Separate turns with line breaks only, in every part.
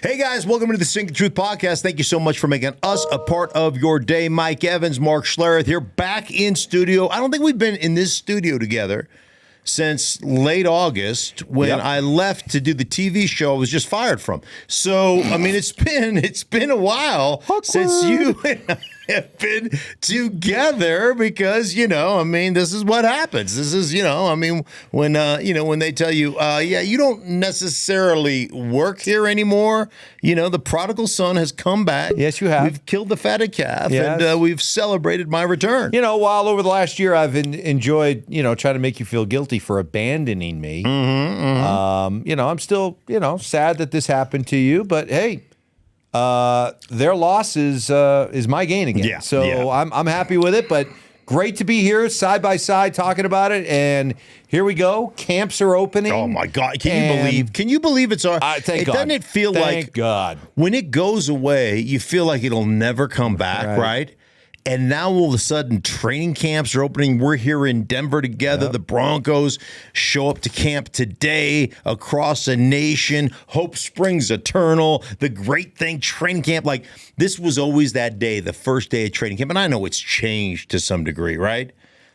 Hey guys, welcome to the Stinkin Truth Podcast. Thank you so much for making us a part of your day. Mike Evans, Mark Schlereth here, back in studio. I don't think we've been in this studio together since late August when I left to do the TV show I was just fired from. So, I mean, it's been a while since you and I have been together because, this is what happens. This is, when they tell you, you don't necessarily work here anymore. The prodigal son has come back.
Yes, you have.
We've killed the fatted calf, and we've celebrated my return.
While over the last year I've enjoyed, trying to make you feel guilty for abandoning me. I'm still, sad that this happened to you, but hey, their loss is my gain again.
Yeah,
so I'm happy with it, but great to be here side by side talking about it. And here we go. Camps are opening.
Oh my God. Can you believe it's our,
thank God.
Doesn't it feel
Thank God.
When it goes away, you feel like it'll never come back, right? And now all of a sudden training camps are opening. We're here in Denver together. The Broncos show up to camp today across the nation. Hope springs eternal. The great thing, training camp, like this was always that day, the first day of training camp. And I know it's changed to some degree, right?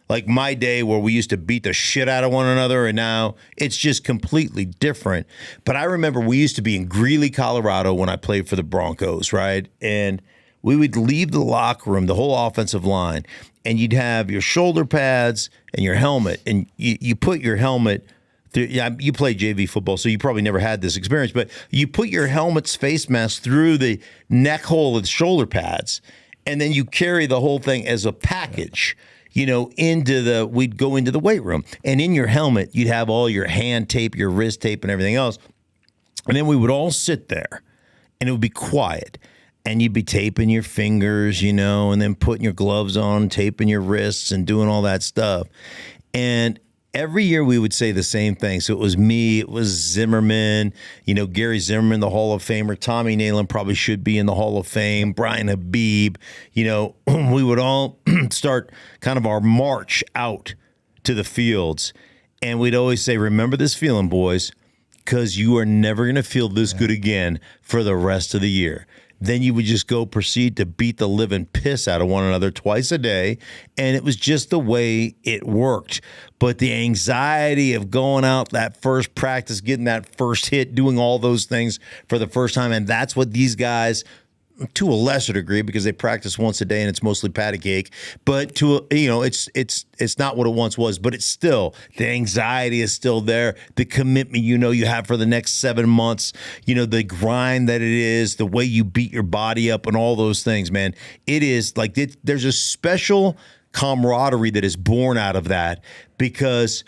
Like my day where we used to beat the shit out of one another, and now it's just completely different. But I remember we used to be in Greeley, Colorado when I played for the Broncos, right? And we would leave the locker room, the whole offensive line, and you'd have your shoulder pads and your helmet. And you put your helmet through, you play JV football, so you probably never had this experience, but you put your helmet's face mask through the neck hole of the shoulder pads, and then you carry the whole thing as a package. We'd go into the weight room, and in your helmet, you'd have all your hand tape, your wrist tape, and everything else. And then we would all sit there, and it would be quiet. And you'd be taping your fingers, and then putting your gloves on, taping your wrists and doing all that stuff. And every year we would say the same thing. So it was me, it was Zimmerman, Gary Zimmerman, the Hall of Famer. Tommy Nalen probably should be in the Hall of Fame. Brian Habib, we would all start kind of our march out to the fields. And we'd always say, remember this feeling, boys, because you are never going to feel this good again for the rest of the year. Then you would just go proceed to beat the living piss out of one another twice a day. And it was just the way it worked. But the anxiety of going out that first practice, getting that first hit, doing all those things for the first time. And that's what these guys, to a lesser degree, because they practice once a day and it's mostly patty cake, but it's not what it once was, but it's still, the anxiety is still there. The commitment, you have for the next 7 months, the grind that it is, the way you beat your body up and all those things, man. It is like, there's a special camaraderie that is born out of that because,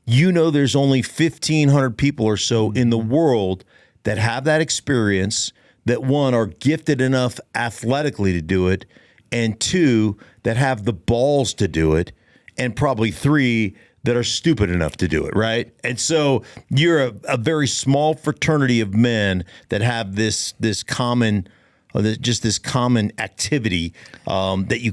there's only 1,500 people or so in the world that have that experience, that one, are gifted enough athletically to do it, and two, that have the balls to do it, and probably three, that are stupid enough to do it, right? And so you're a very small fraternity of men that have this common, this common activity that you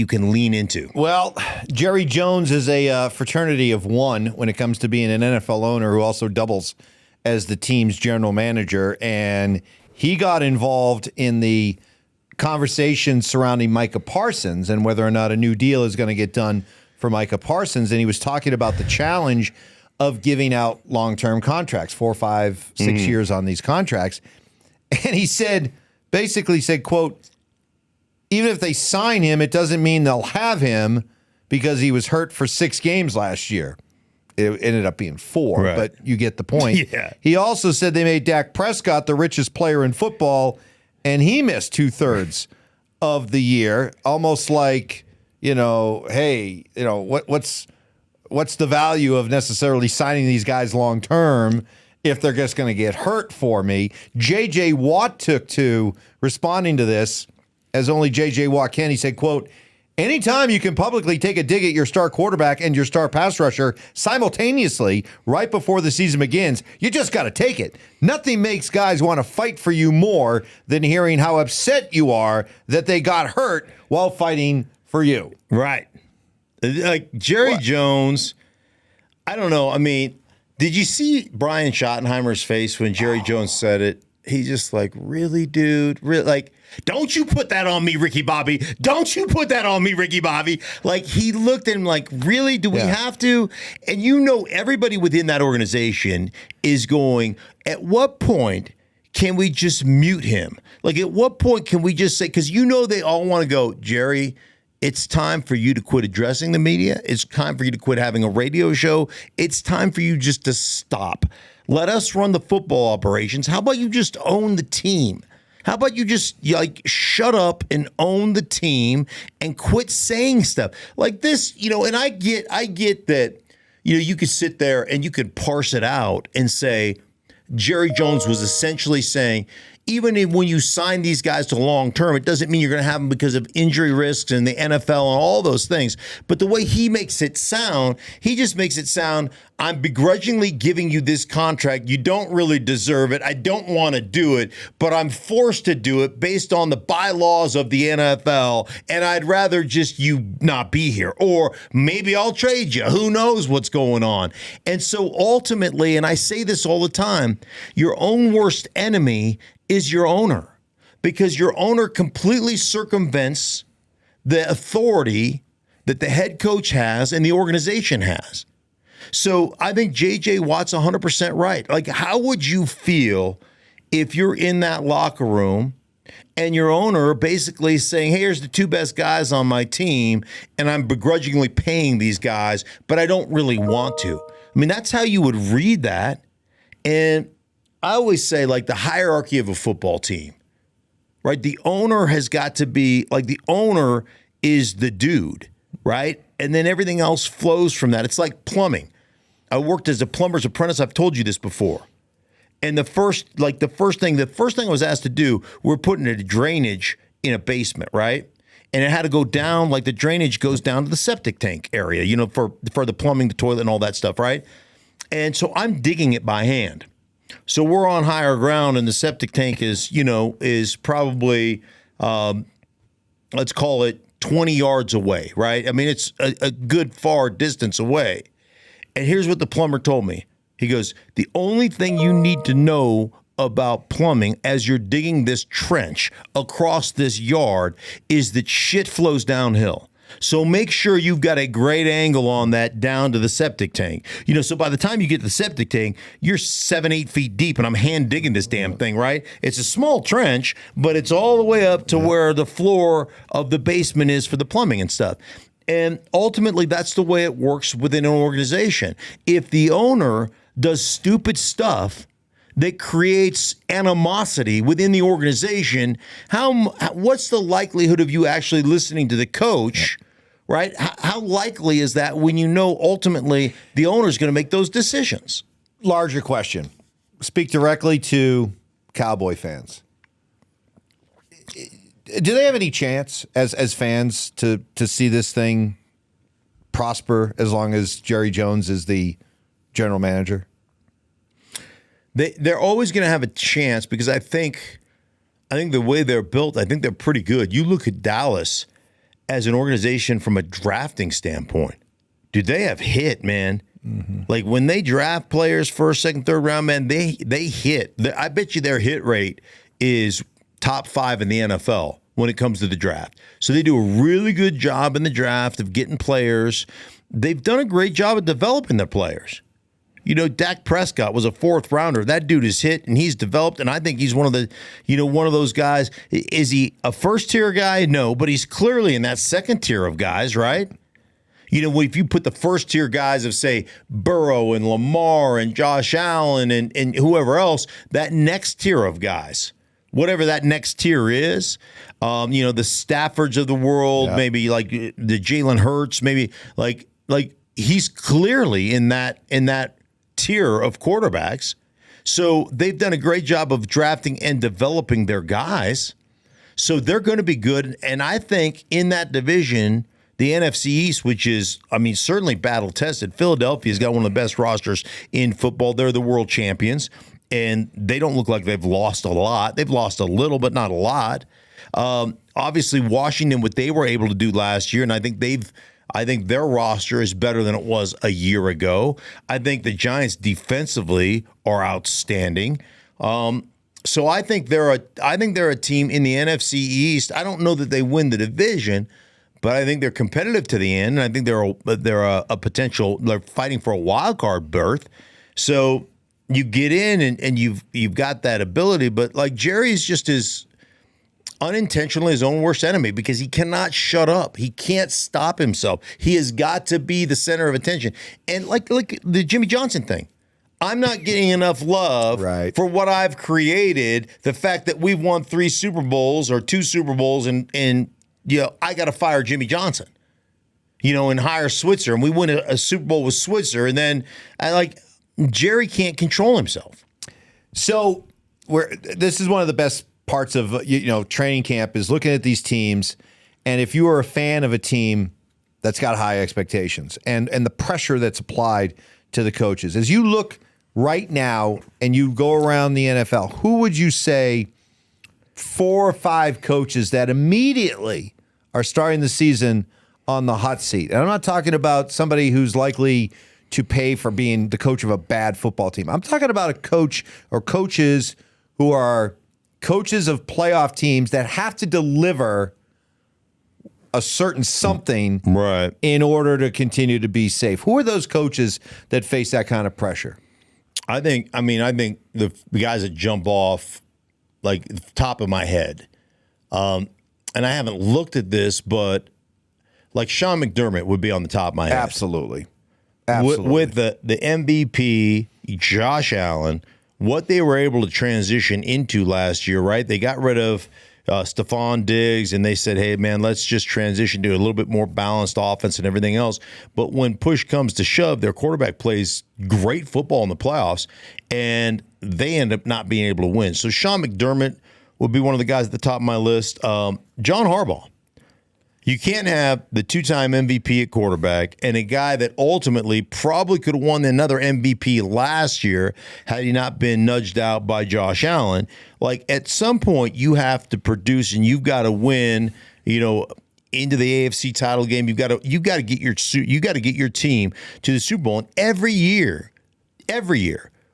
can lean into.
Well, Jerry Jones is a fraternity of one when it comes to being an NFL owner who also doubles as the team's general manager, and he got involved in the conversation surrounding Micah Parsons and whether or not a new deal is going to get done for Micah Parsons. And he was talking about the challenge of giving out long-term contracts, 4, 5, 6 years on these contracts. And he basically said, quote, even if they sign him, it doesn't mean they'll have him because he was hurt for 6 games last year. It ended up being 4,
right,
but you get the point.
Yeah.
He also said they made Dak Prescott the richest player in football, and he missed 2/3 of the year. Almost like, hey, what's the value of necessarily signing these guys long term if they're just going to get hurt for me? J.J. Watt took to responding to this, as only J.J. Watt can. He said, quote, anytime you can publicly take a dig at your star quarterback and your star pass rusher simultaneously right before the season begins, you just got to take it. Nothing makes guys want to fight for you more than hearing how upset you are that they got hurt while fighting for you.
Right. Like Jerry Jones, I don't know. I mean, did you see Brian Schottenheimer's face when Jerry Jones said it? he's just like, really, dude? Really? Like, don't you put that on me, Ricky Bobby. Don't you put that on me, Ricky Bobby. Like, he looked at him like, really? Do we have to? And everybody within that organization is going, at what point can we just mute him? Like, at what point can we just say, because they all want to go, Jerry, it's time for you to quit addressing the media. It's time for you to quit having a radio show. It's time for you just to stop. Let us run the football operations. How about you just own the team? How about you just shut up and own the team and quit saying stuff like this? And I get that, you could sit there and you could parse it out and say Jerry Jones was essentially saying, even when you sign these guys to long term, it doesn't mean you're going to have them because of injury risks and the NFL and all those things. But the way he makes it sound, he just makes it sound, I'm begrudgingly giving you this contract. You don't really deserve it. I don't want to do it, but I'm forced to do it based on the bylaws of the NFL. And I'd rather just you not be here. Or maybe I'll trade you. Who knows what's going on? And so ultimately, and I say this all the time, your own worst enemy is your owner, because your owner completely circumvents the authority that the head coach has and the organization has. So I think J.J. Watt's 100% right. Like, how would you feel if you're in that locker room and your owner basically saying, hey, here's the two best guys on my team, and I'm begrudgingly paying these guys, but I don't really want to? I mean, that's how you would read that. And I always say, like, the hierarchy of a football team, right? The owner has got to be, like, the owner is the dude, right? And then everything else flows from that. It's like plumbing. I worked as a plumber's apprentice. I've told you this before. And the first thing I was asked to do, we're putting a drainage in a basement, right? And it had to go down, like the drainage goes down to the septic tank area, for the plumbing, the toilet, and all that stuff, right? And so I'm digging it by hand. So we're on higher ground, and the septic tank is probably, let's call it 20 yards away, right? I mean, it's a good far distance away. And here's what the plumber told me. He goes, the only thing you need to know about plumbing as you're digging this trench across this yard is that shit flows downhill. So make sure you've got a great angle on that down to the septic tank. So by the time you get to the septic tank, you're 7-8 feet deep, and I'm hand digging this damn thing, right? It's a small trench, but it's all the way up to where the floor of the basement is for the plumbing and stuff. And ultimately, that's the way it works within an organization. If the owner does stupid stuff that creates animosity within the organization, what's the likelihood of you actually listening to the coach, right? How likely is that when ultimately the owner is going to make those decisions?
Larger question. Speak directly to Cowboy fans. Do they have any chance as fans to see this thing prosper as long as Jerry Jones is the general manager?
They're always going to have a chance, because I think the way they're built, I think they're pretty good. You look at Dallas as an organization from a drafting standpoint. Dude, they have hit, man. Mm-hmm. Like, when they draft players first, second, third round, man, they hit. I bet you their hit rate is top 5 in the NFL when it comes to the draft. So they do a really good job in the draft of getting players. They've done a great job of developing their players. Dak Prescott was a 4th rounder. That dude is hit, and he's developed, and I think he's one of those guys. Is he a first-tier guy? No, but he's clearly in that second tier of guys, right? If you put the first-tier guys of, say, Burrow and Lamar and Josh Allen and whoever else, that next tier of guys, whatever that next tier is, the Staffords of the world, maybe like the Jalen Hurts, maybe like he's clearly in that tier of quarterbacks. So they've done a great job of drafting and developing their guys. So they're going to be good. And I think in that division, the NFC East, which is, certainly battle-tested, Philadelphia's got one of the best rosters in football. They're the world champions, and they don't look like they've lost a lot. They've lost a little, but not a lot. Obviously, Washington, what they were able to do last year, and I think their roster is better than it was a year ago. I think the Giants defensively are outstanding. So I think they're a team in the NFC East. I don't know that they win the division, but I think they're competitive to the end. And I think they're a potential. They're fighting for a wild card berth. So you get in and you've got that ability. But like Jerry's just as unintentionally his own worst enemy because he cannot shut up. He can't stop himself. He has got to be the center of attention. And like the Jimmy Johnson thing. I'm not getting enough love for what I've created. The fact that we've won 3 Super Bowls or 2 Super Bowls and I got to fire Jimmy Johnson, and hire Switzer. And we win a Super Bowl with Switzer. And then Jerry can't control himself.
So this is one of the best parts of training camp is looking at these teams. And if you are a fan of a team that's got high expectations and the pressure that's applied to the coaches, as you look right now and you go around the NFL, who would you say 4 or 5 coaches that immediately are starting the season on the hot seat? And I'm not talking about somebody who's likely to pay for being the coach of a bad football team. I'm talking about a coach or coaches who are coaches of playoff teams that have to deliver a certain something in order to continue to be safe. Who are those coaches that face that kind of pressure?
I think the guys that jump off like the top of my head, and I haven't looked at this, but like Sean McDermott would be on the top of my head.
Absolutely.
With the MVP, Josh Allen, what they were able to transition into last year, right? They got rid of Stephon Diggs, and they said, hey, man, let's just transition to a little bit more balanced offense and everything else. But when push comes to shove, their quarterback plays great football in the playoffs, and they end up not being able to win. So Sean McDermott would be one of the guys at the top of my list. John Harbaugh. You can't have the 2-time MVP at quarterback and a guy that ultimately probably could have won another MVP last year had he not been nudged out by Josh Allen. Like at some point you have to produce and you've got to win, into the AFC title game. You got to get your team to the Super Bowl. And every year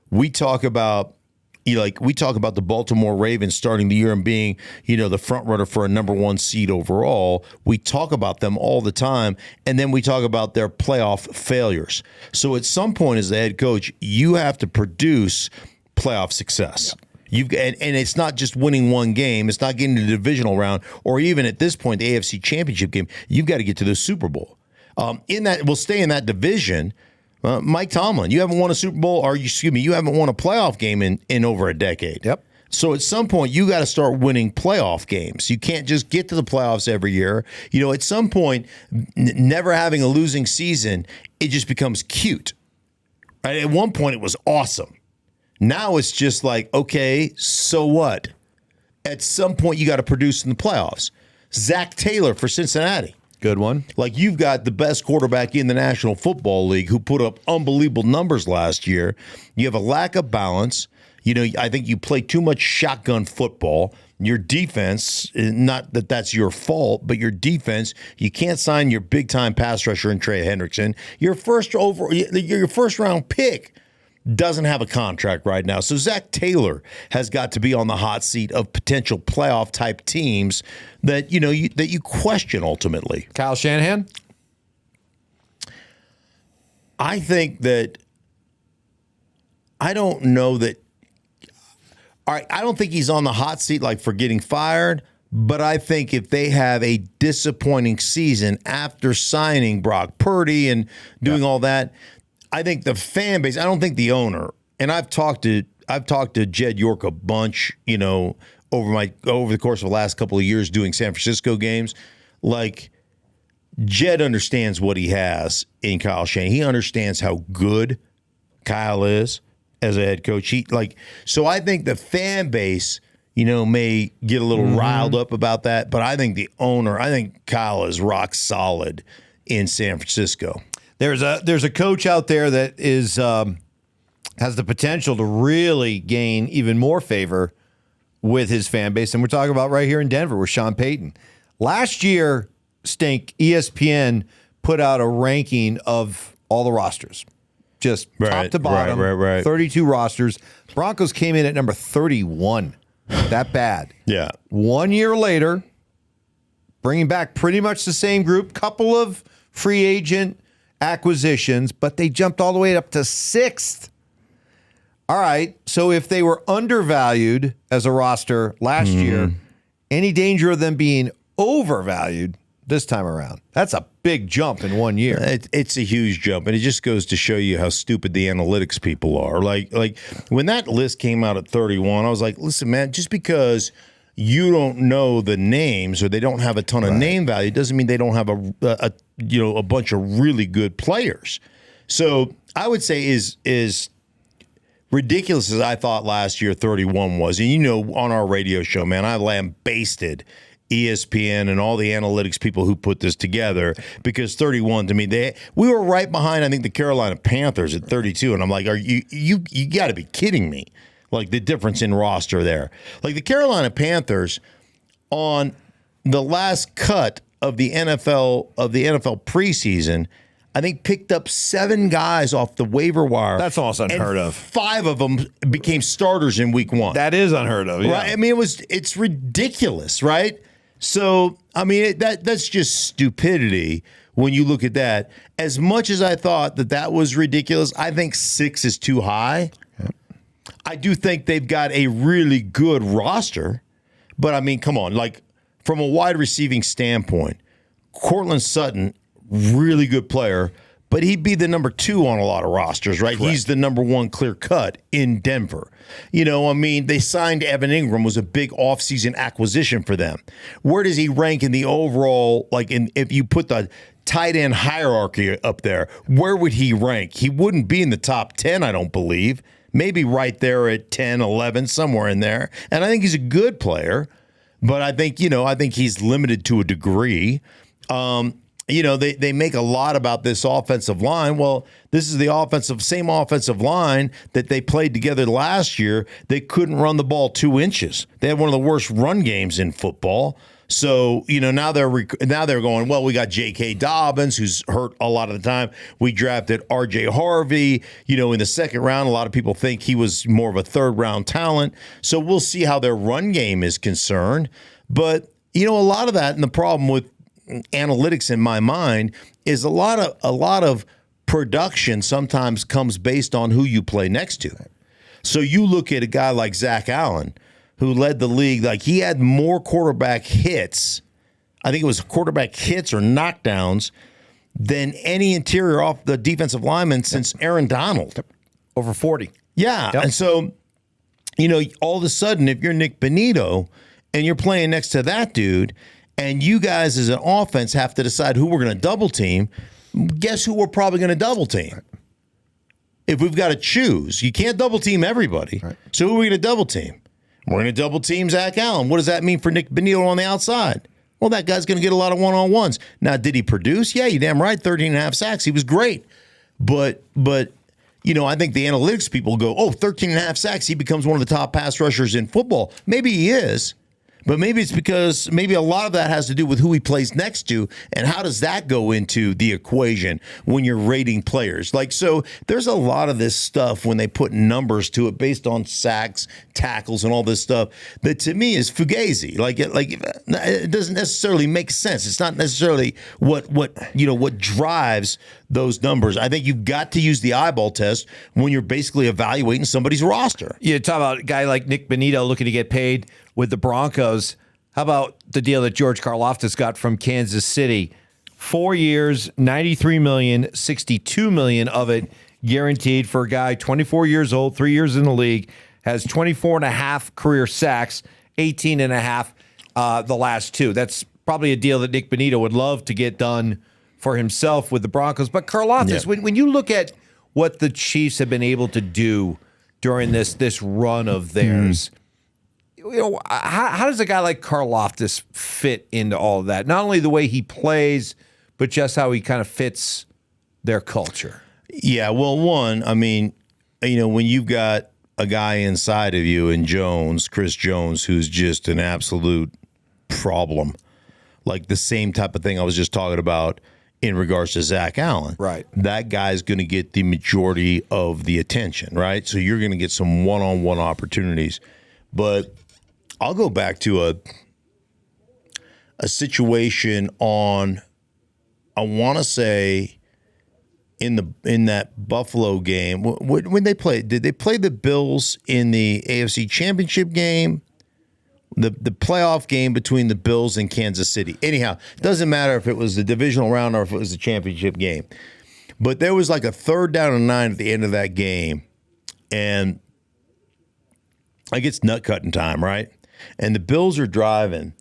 we talk about the Baltimore Ravens starting the year and being, the front runner for a number 1 seed overall. We talk about them all the time, and then we talk about their playoff failures. So at some point as the head coach, you have to produce playoff success. Yeah. And it's not just winning one game. It's not getting to the divisional round or even at this point, the AFC Championship game. You've got to get to the Super Bowl. We'll stay in that division. Mike Tomlin, you haven't won a Super Bowl, you haven't won a playoff game in over a decade.
Yep.
So at some point, you got to start winning playoff games. You can't just get to the playoffs every year. At some point, never having a losing season, it just becomes cute. Right? At one point, it was awesome. Now it's just like, okay, so what? At some point, you got to produce in the playoffs. Zach Taylor for Cincinnati.
Good one.
Like you've got the best quarterback in the National Football League who put up unbelievable numbers last year. You have a lack of balance. I think you play too much shotgun football. Your defense, not that that's your fault, but your defense, you can't sign your big-time pass rusher in Trey Hendrickson. Your first round pick doesn't have a contract right now. So Zach Taylor has got to be on the hot seat of potential playoff type teams that that you question ultimately.
Kyle Shanahan?
I think that I don't know that all right, I don't think he's on the hot seat like for getting fired, but I think if they have a disappointing season after signing Brock Purdy and doing all that, I think the fan base, I don't think the owner, and I've talked to Jed York a bunch, over the course of the last couple of years doing San Francisco games. Like Jed understands what he has in Kyle Shanahan. He understands how good Kyle is as a head coach. So I think the fan base, may get a little riled up about that, but I think the owner, I think Kyle is rock solid in San Francisco.
There's a coach out there that is has the potential to really gain even more favor with his fan base, and we're talking about right here in Denver with Sean Payton. Last year, Stink, ESPN put out a ranking of all the rosters, just top to bottom, 32 rosters. Broncos came in at number 31. that bad.
Yeah.
1 year later, bringing back pretty much the same group, couple of free agent acquisitions, but they jumped all the way up to 6th. All right, so if they were undervalued as a roster last year, any danger of them being overvalued this time around? That's a big jump in 1 year.
It's a huge jump, and it just goes to show you how stupid the analytics people are. Like when that list came out at 31, I was like, listen, man, just because you don't know the names or they don't have a ton of name value doesn't mean they don't have a bunch of really good players. So I would say is ridiculous as I thought last year 31 was. And on our radio show, man, I lambasted ESPN and all the analytics people who put this together because 31 to me, we were right behind, I think, the Carolina Panthers at 32. And I'm like, you got to be kidding me. Like the difference in roster there. Like the Carolina Panthers on the last cut of the NFL preseason, I think picked up 7 guys off the waiver wire.
That's almost unheard of.
5 of them became starters in week 1.
That is unheard of. Yeah.
Right? I mean, it's ridiculous, right? So, I mean, that's just stupidity when you look at that. As much as I thought that was ridiculous, I think 6 is too high. Yep. I do think they've got a really good roster, but I mean, come on, like from a wide receiving standpoint, Cortland Sutton, really good player, but he'd be the number 2 on a lot of rosters, right? Correct. He's the number 1 clear cut in Denver. I mean, they signed Evan Ingram, was a big offseason acquisition for them. Where does he rank in the overall, if you put the tight end hierarchy up there, where would he rank? He wouldn't be in the top 10, I don't believe. Maybe right there at 10, 11, somewhere in there. And I think he's a good player, but I think he's limited to a degree. They make a lot about this offensive line. Well, this is the same offensive line that they played together last year. They couldn't run the ball 2 inches. They had one of the worst run games in football. So, now they're going, well, we got J.K. Dobbins, who's hurt a lot of the time. We drafted R.J. Harvey, in the second round. A lot of people think he was more of a third-round talent. So we'll see how their run game is concerned. But, a lot of that, and the problem with analytics in my mind is a lot of production sometimes comes based on who you play next to. So you look at a guy like Zach Allen, who led the league, like he had more quarterback hits, I think it was quarterback hits or knockdowns, than any interior off the defensive lineman since Aaron Donald.
Over 40.
Yeah.
Yep.
And so, all of a sudden, if you're Nick Bonito and you're playing next to that dude, and you guys as an offense have to decide who we're going to double team, guess who we're probably going to double team? Right. If we've got to choose, you can't double team everybody. Right. So who are we going to double team? We're going to double team Zach Allen. What does that mean for Nick Bonito on the outside? Well, that guy's going to get a lot of one-on-ones. Now, did he produce? Yeah, you're damn right, 13.5 sacks. He was great. But I think the analytics people go, 13.5 sacks, he becomes one of the top pass rushers in football. Maybe he is. But maybe it's because a lot of that has to do with who he plays next to, and how does that go into the equation when you're rating players? So there's a lot of this stuff when they put numbers to it based on sacks, tackles, and all this stuff that to me is fugazi. It doesn't necessarily make sense. It's not necessarily what drives those numbers. I think you've got to use the eyeball test when you're basically evaluating somebody's roster.
You talk about a guy like Nick Bonito looking to get paid with the Broncos. How about the deal that George Karlaftis got from Kansas City? 4 years, $93 million, $62 million of it guaranteed for a guy 24 years old, 3 years in the league, has 24.5 career sacks, 18.5 the last 2. That's probably a deal that Nick Bonito would love to get done for himself with the Broncos. But Karlaftis, when you look at what the Chiefs have been able to do during this run of theirs, how does a guy like Karlaftis fit into all of that? Not only the way he plays, but just how he kind of fits their culture.
Yeah, well, one, I mean, when you've got a guy inside of you in Chris Jones, who's just an absolute problem, like the same type of thing I was just talking about in regards to Zach Allen.
Right.
That guy's going to get the majority of the attention, right? So you're going to get some one-on-one opportunities. But I'll go back to a situation on, I want to say, in that Buffalo game when they played. Did they play the Bills in the AFC Championship game? The playoff game between the Bills and Kansas City. Anyhow, it doesn't matter if it was the divisional round or if it was the championship game. But there was like a 3rd down and 9 at the end of that game. And like it's nut cutting time, right? And the Bills are driving.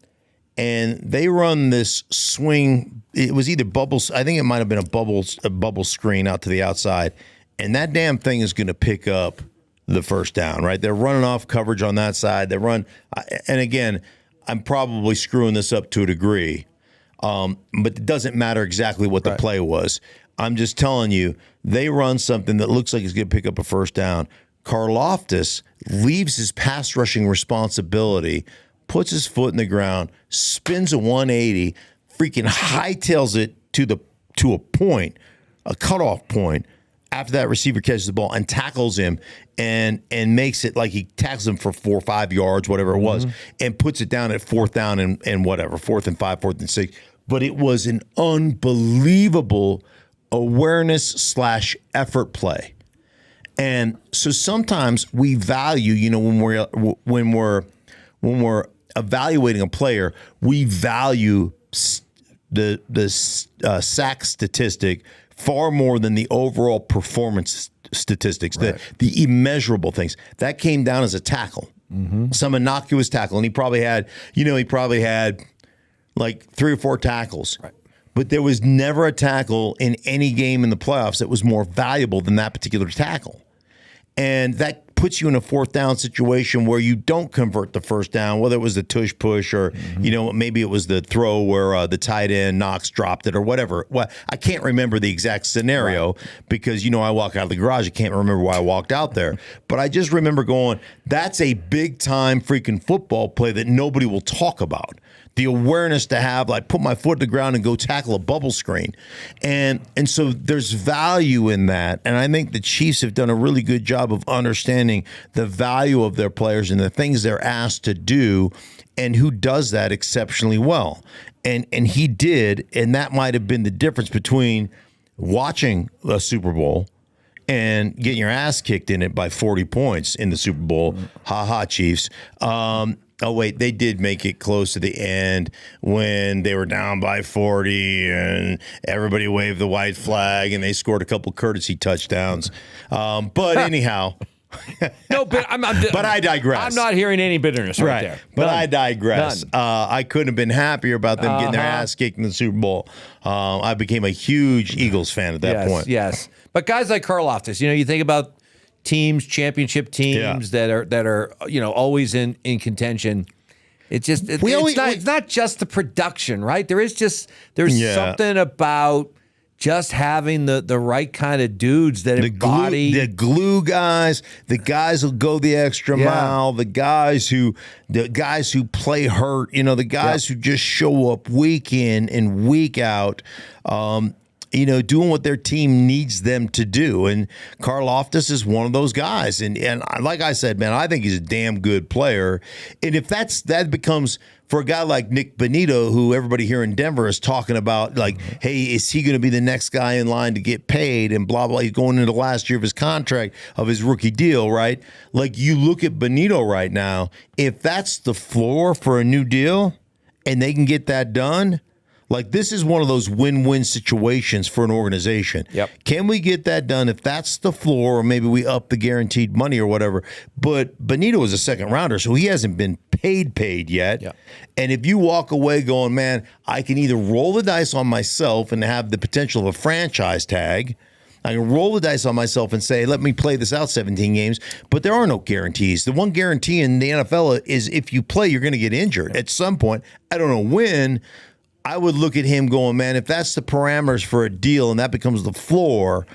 And they run this swing. It was either bubbles. I think it might have been a bubble screen out to the outside. And that damn thing is going to pick up the first down, right? They're running off coverage on that side. They run. And again, I'm probably screwing this up to a degree. But it doesn't matter exactly what the play was. I'm just telling you, they run something that looks like it's going to pick up a first down. Karlaftis leaves his pass rushing responsibility, puts his foot in the ground, spins a 180, freaking hightails it to a point, a cutoff point, after that receiver catches the ball and tackles him and makes it like he tackles him for 4 or 5 yards, whatever it was, and puts it down at 4th down and whatever, 4th and 5, 4th and 6. But it was an unbelievable awareness/effort play. And so sometimes we value, when we're evaluating a player, we value the sack statistic far more than the overall performance statistics, the immeasurable things. That came down as a tackle, some innocuous tackle, and he probably had like 3 or 4 tackles. Right. But there was never a tackle in any game in the playoffs that was more valuable than that particular tackle. And that puts you in a 4th down situation where you don't convert the first down, whether it was the tush push or, maybe it was the throw where the tight end Knox dropped it or whatever. Well, I can't remember the exact scenario because, I walk out of the garage. I can't remember why I walked out there. But I just remember going, that's a big time freaking football play that nobody will talk about. The awareness to have, like, put my foot to the ground and go tackle a bubble screen. And so there's value in that. And I think the Chiefs have done a really good job of understanding the value of their players and the things they're asked to do and who does that exceptionally well. And he did, and that might have been the difference between watching a Super Bowl and getting your ass kicked in it by 40 points in the Super Bowl. Ha ha, Chiefs. Oh, wait, they did make it close to the end when they were down by 40 and everybody waved the white flag and they scored a couple courtesy touchdowns. But anyhow.
No, but
but I digress.
I'm not hearing any bitterness right there.
But I digress. I couldn't have been happier about them getting their ass kicked in the Super Bowl. I became a huge Eagles fan at that point.
Yes. But guys like Karlaftis, you think about teams, championship teams that are always in contention. It's just it's not just the production, right? There's something about just having the right kind of dudes that embody
the glue guys, the guys who go the extra mile, the guys who play hurt, the guys who just show up week in and week out. Doing what their team needs them to do. And Karlaftis is one of those guys. And like I said, man, I think he's a damn good player. And if that becomes, for a guy like Nick Bonito, who everybody here in Denver is talking about, like, hey, is he going to be the next guy in line to get paid and blah, blah, he's going into the last year of his contract, of his rookie deal, right? Like, you look at Bonito right now, if that's the floor for a new deal and they can get that done, like, this is one of those win-win situations for an organization.
Yep.
Can we get that done if that's the floor, or maybe we up the guaranteed money or whatever? But Bonito is a second-rounder, so he hasn't been paid yet.
Yep.
And if you walk away going, man, I can either roll the dice on myself and have the potential of a franchise tag, I can roll the dice on myself and say, let me play this out 17 games, but there are no guarantees. The one guarantee in the NFL is if you play, you're going to get injured at some point. I don't know when. I would look at him going, man, if that's the parameters for a deal and that becomes the floor,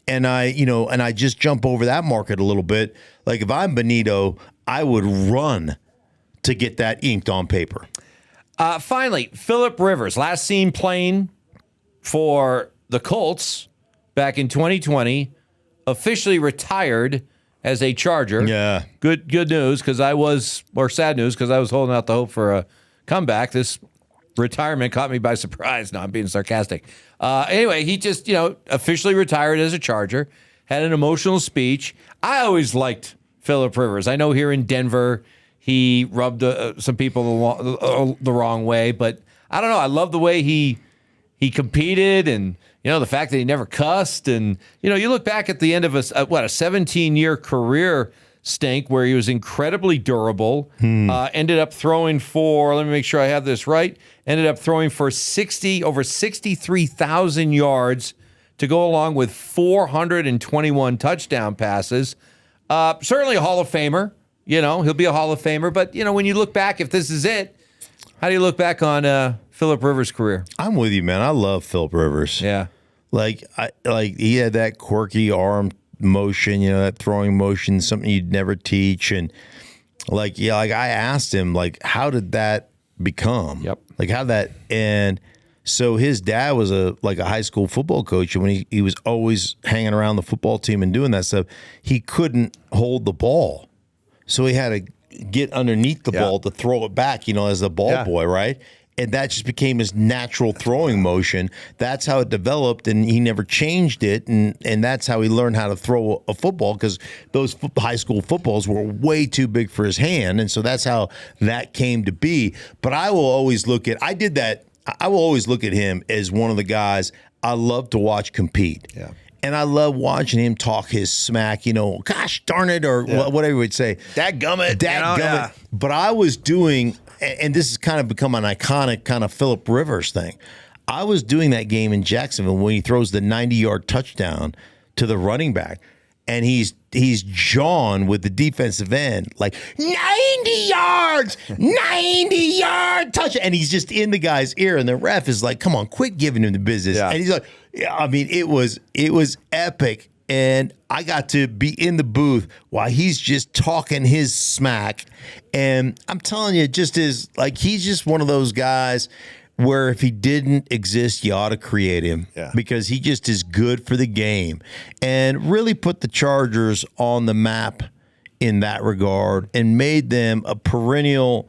and I just jump over that market a little bit, like if I'm Bonito, I would run to get that inked on paper.
Finally, Phillip Rivers, last seen playing for the Colts back in 2020, officially retired as a Charger.
Yeah.
Good news because sad news because I was holding out the hope for a comeback. This retirement caught me by surprise. No, I'm being sarcastic. Anyway, he just, officially retired as a Charger, had an emotional speech. I always liked Phillip Rivers. I know here in Denver, he rubbed some people the wrong way, but I don't know. I love the way he competed and, the fact that he never cussed. And, you look back at the end of a 17-year career stink where he was incredibly durable, ended up throwing for, let me make sure I have this right, ended up throwing for over 63,000 yards to go along with 421 touchdown passes. Certainly a Hall of Famer. He'll be a Hall of Famer. But, when you look back, if this is it, how do you look back on Phillip Rivers' career?
I'm with you, man. I love Phillip Rivers.
Yeah.
Like he had that quirky arm motion, that throwing motion, something you'd never teach. And I asked him, how did that become?
Yep.
And so his dad was a high school football coach, and when he was always hanging around the football team and doing that stuff, he couldn't hold the ball. So he had to get underneath the ball to throw it back, as a ball boy, right? And that just became his natural throwing motion. That's how it developed, and he never changed it. And that's how he learned how to throw a football, because those high school footballs were way too big for his hand. And so that's how that came to be. But I will always look at him as one of the guys I love to watch compete. Yeah. And I love watching him talk his smack, gosh darn it, or whatever he would say.
Dadgummit.
Yeah. But I was doing, and this has kind of become an iconic kind of Phillip Rivers thing. I was doing that game in Jacksonville when he throws the 90-yard touchdown to the running back. And he's jawing with the defensive end, 90 yards, 90-yard touch. And he's just in the guy's ear. And the ref is like, come on, quit giving him the business. Yeah. And he's like, it was epic. And I got to be in the booth while he's just talking his smack. And I'm telling you, he's just one of those guys where if he didn't exist, you ought to create him because he just is good for the game and really put the Chargers on the map in that regard and made them a perennial,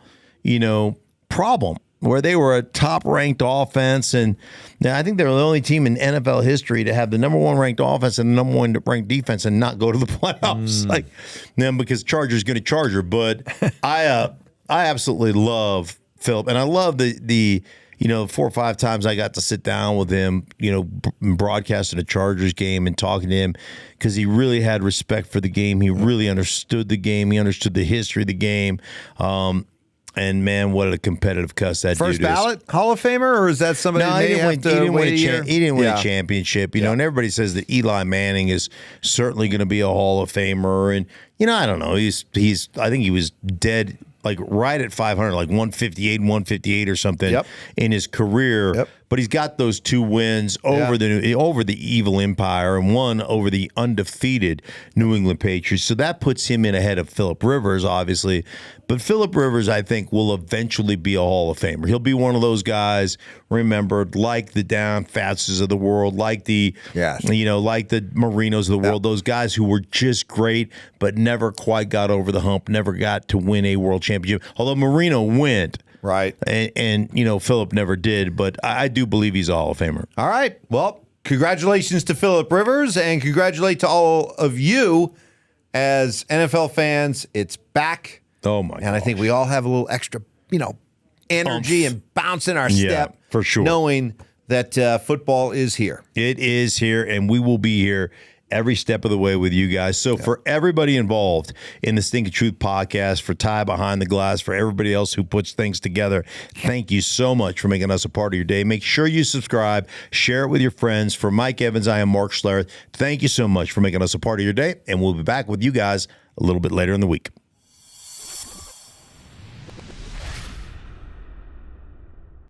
problem where they were a top-ranked offense. And now I think they were the only team in NFL history to have the number one ranked offense and the number one ranked defense and not go to the playoffs. Because Chargers going to Charger. But I absolutely love Phillip, and I love the 4 or 5 times I got to sit down with him, broadcasting a Chargers game and talking to him because he really had respect for the game. He really understood the game. He understood the history of the game. And, man, what a competitive cuss that
First
dude is.
First ballot Hall of Famer, or is that somebody
he didn't win a championship, and everybody says that Eli Manning is certainly going to be a Hall of Famer. And, I don't know. I think he was dead right at 500, 158 or something in his career. Yep. But he's got those 2 wins over the evil empire and one over the undefeated New England Patriots. So that puts him in ahead of Phillip Rivers, obviously. But Phillip Rivers, I think, will eventually be a Hall of Famer. He'll be one of those guys remembered like the Dan Fatzes of the world, like the like the Marinos of the world, those guys who were just great but never quite got over the hump, never got to win a world championship. Although Marino went.
Right.
And Phillip never did, but I do believe he's a Hall of Famer.
All right. Well, congratulations to Phillip Rivers, and congratulate to all of you as NFL fans. It's back.
Oh, my God.
And I think we all have a little extra, energy and bounce in our step.
For sure.
Knowing that football is here.
It is here, and we will be here every step of the way with you guys. So for everybody involved in the Stinkin' Truth podcast, for Ty behind the glass, for everybody else who puts things together, thank you so much for making us a part of your day. Make sure you subscribe, share it with your friends. For Mike Evans, I am Mark Schlereth. Thank you so much for making us a part of your day, and we'll be back with you guys a little bit later in the week.